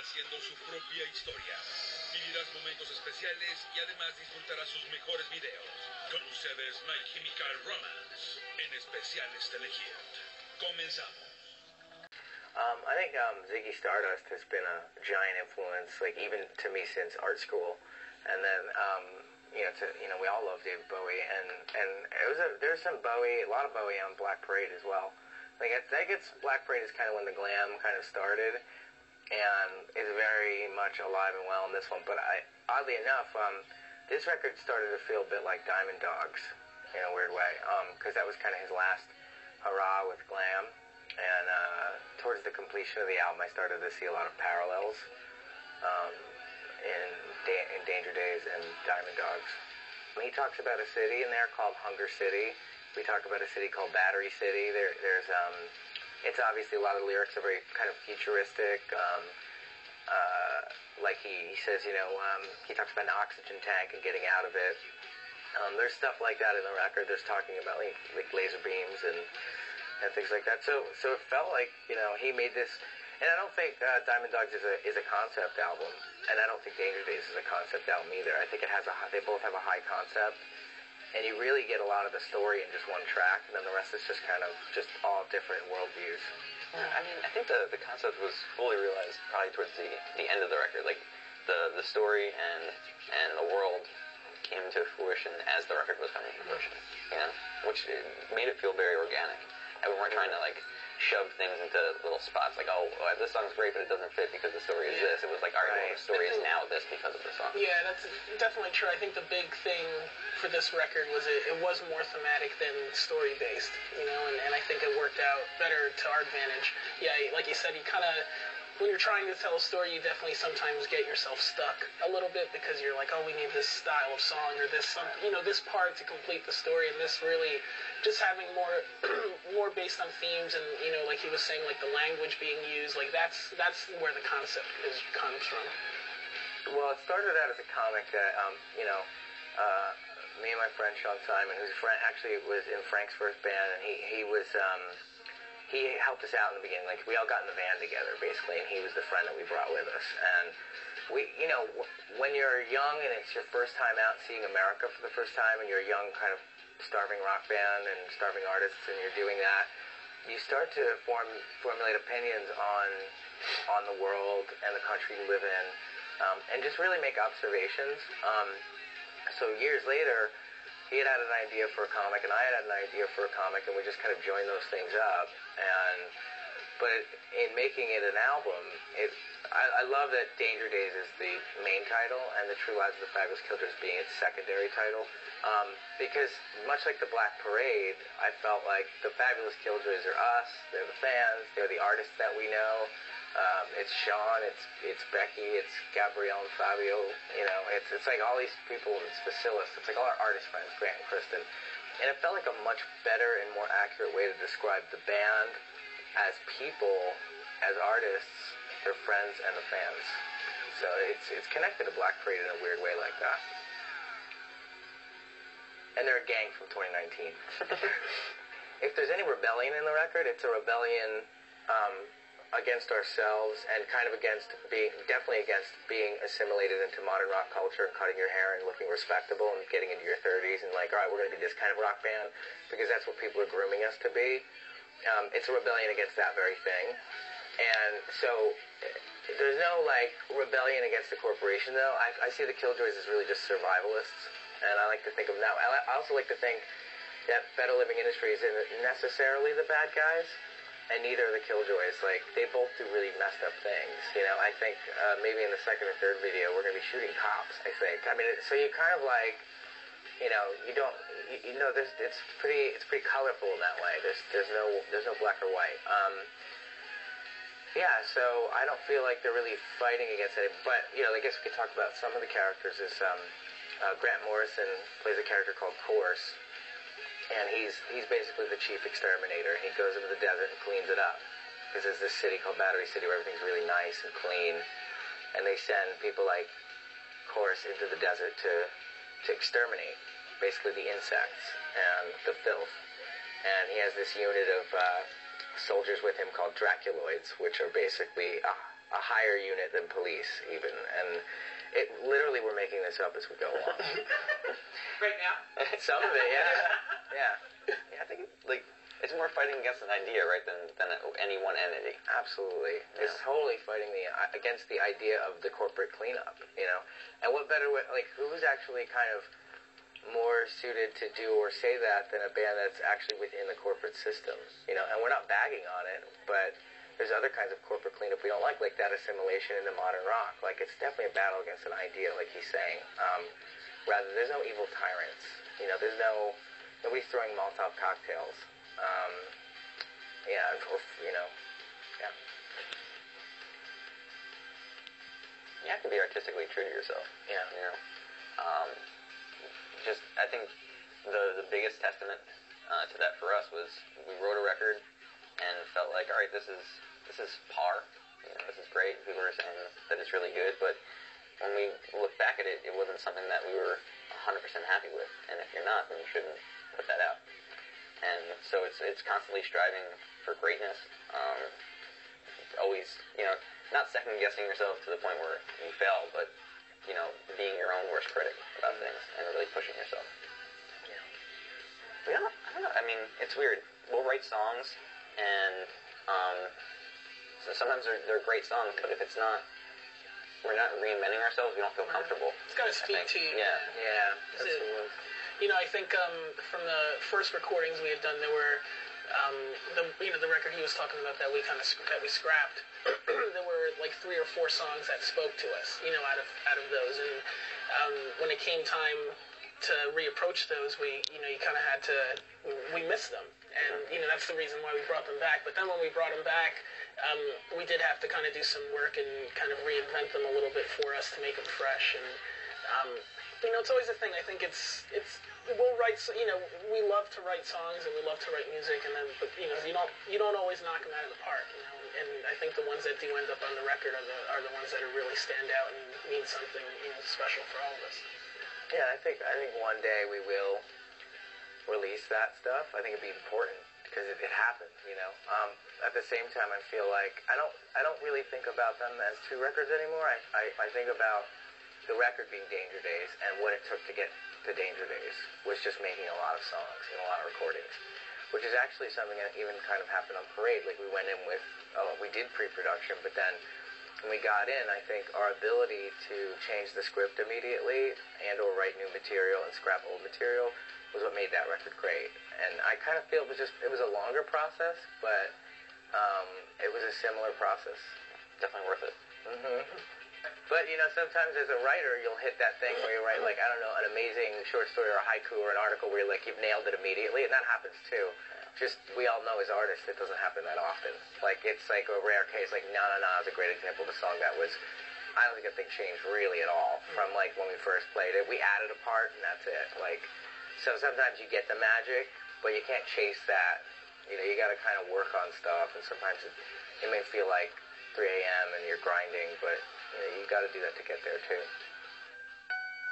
haciendo su propia historia. Vivirás momentos especiales y además disfrutarás sus mejores videos. Con ustedes, My Chemical Romance, en especiales telehit. Comenzamos. I think Ziggy Stardust has been a giant influence, like even to me since art school. And then, we all love David Bowie, and there's some Bowie, a lot of Bowie on Black Parade as well. Like Black Parade is kind of when the glam kind of started, and is very much alive and well in this one. But oddly enough, this record started to feel a bit like Diamond Dogs in a weird way, because that was kind of his last hurrah with glam. And towards the completion of the album, I started to see a lot of parallels in Danger Days and Diamond Dogs. He talks about a city in there called Hunger City. We talk about a city called Battery City. It's obviously a lot of lyrics are very kind of futuristic. Like he says, he talks about an oxygen tank and getting out of it. There's stuff like that in the record. There's talking about like laser beams and things like that. So it felt like, he made this, and I don't think Diamond Dogs is a concept album, and I don't think Danger Days is a concept album either. I think they both have a high concept, and you really get a lot of the story in just one track, and then the rest is just kind of just all different worldviews. Yeah, I mean, I think the concept was fully realized probably towards the end of the record. Like the story and the world came to fruition as the record was coming to fruition, which made it feel very organic. And we weren't trying to shove things into little spots like, this song's great, but it doesn't fit because the story is this. It was like, all right, well, the story is now this because of the song. Yeah, that's definitely true. I think the big thing for this record was it was more thematic than story-based, and I think it worked out better to our advantage. Yeah, like you said, you kind of, when you're trying to tell a story, you definitely sometimes get yourself stuck a little bit because you're like, we need this style of song or this part to complete the story, and this really just having more based on themes and, like he was saying, like the language being used, like that's where the concept comes from. Well, it started out as a comic that, me and my friend Sean Simon, who's actually was in Frank's first band, and he was, he helped us out in the beginning. Like, we all got in the van together, basically, and he was the friend that we brought with us. And we, when you're young and it's your first time out seeing America for the first time, and you're a young kind of starving rock band and starving artists, and you're doing that, you start to formulate opinions on the world and the country you live in, and just really make observations. So years later, he had an idea for a comic, and I had an idea for a comic, and we just kind of joined those things up. But in making it an album, I love that Danger Days is the main title, and The True Lives of the Fabulous Killjoys being its secondary title. Because much like the Black Parade, I felt like the Fabulous Killjoys are us, they're the fans, they're the artists that we know. It's Sean, it's Becky, it's Gabrielle and Fabio, it's like all these people, it's Vasilis, it's like all our artist friends, Grant and Kristen. And it felt like a much better and more accurate way to describe the band as people, as artists, their friends, and the fans. So it's connected to Black Parade in a weird way like that. And they're a gang from 2019. If there's any rebellion in the record, it's a rebellion against ourselves and kind of definitely against being assimilated into modern rock culture, cutting your hair and looking respectable and getting into your 30s and like, all right, we're going to be this kind of rock band because that's what people are grooming us to be. It's a rebellion against that very thing. And so there's no rebellion against the corporation though. I see the Killjoys as really just survivalists, and I like to think of them now. I also like to think that Better Living Industries isn't necessarily the bad guys. And neither are the Killjoys. Like, they both do really messed up things. I think maybe in the second or third video we're going to be shooting cops, I think. I mean, so you kind of it's pretty colorful in that way. There's no black or white. So I don't feel like they're really fighting against it. But, I guess we could talk about some of the characters. Grant Morrison plays a character called Course. And he's basically the chief exterminator. He goes into the desert and cleans it up. Because there's this city called Battery City where everything's really nice and clean. And they send people like Course into the desert to exterminate basically the insects and the filth. And he has this unit of soldiers with him called Draculoids, which are basically a higher unit than police even, and it literally we're making this up as we go along. Right now? Some of it, yeah. I think like it's more fighting against an idea, right, than any one entity. Absolutely. Yeah. It's totally fighting against the idea of the corporate cleanup, you know? And what better way, like, who's actually kind of more suited to do or say that than a band that's actually within the corporate system, you know? And we're not bagging on it, but there's other kinds of corporate cleanup we don't like that assimilation into modern rock. Like, it's definitely a battle against an idea, like he's saying. Rather, there's no evil tyrants, you know? Nobody's throwing Molotov cocktails. You have to be artistically true to yourself. Yeah. You know, I think the biggest testament to that for us was we wrote a record and felt like, all right, this is par. You know, this is great. People are saying that it's really good, but when we look back at it, it wasn't something that we were 100% happy with. And if you're not, then you shouldn't put that out. And so it's constantly striving for greatness. Always, you know, not second guessing yourself to the point where you fail, but you know, being your own worst critic about things and really pushing yourself. Yeah. I don't know. I mean, it's weird. We'll write songs, and so sometimes they're great songs, but if it's not, we're not reinventing ourselves, we don't feel comfortable. It's got to speak to you. Yeah. That's the You know, I think from the first recordings we had done, there were the record he was talking about that we scrapped. There were like 3 or 4 songs that spoke to us, you know, out of those. And when it came time to reapproach those, we missed them, and you know that's the reason why we brought them back. But then when we brought them back, we did have to kind of do some work and kind of reinvent them a little bit for us to make them fresh. And you know, it's always a thing. I think we'll write. You know, we love to write songs and we love to write music, but you know, you don't always knock them out of the park. You know, and I think the ones that do end up on the record are the ones that really stand out and mean something, you know, special for all of us. Yeah, I think one day we will release that stuff. I think it'd be important because it happened, you know. At the same time, I feel like I don't really think about them as 2 records anymore. I think about the record being Danger Days, and what it took to get to Danger Days was just making a lot of songs and a lot of recordings, which is actually something that even kind of happened on Parade. Like, we went in with, we did pre-production, but then when we got in, I think our ability to change the script immediately and or write new material and scrap old material was what made that record great. And I kind of feel it was a longer process, but it was a similar process. Definitely worth it. Mm-hmm. But, you know, sometimes as a writer, you'll hit that thing where you write, like, I don't know, an amazing short story or a haiku or an article where you've nailed it immediately, and that happens too. Just, we all know as artists, it doesn't happen that often. Like, it's like a rare case, like, Na Na Na is a great example of a song that was, I don't think that thing changed really at all from, like, when we first played it. We added a part, and that's it. Like, so sometimes you get the magic, but you can't chase that. You know, you gotta kind of work on stuff, and sometimes it may feel like 3 a.m. and you're grinding, but you know, you got to do that to get there too.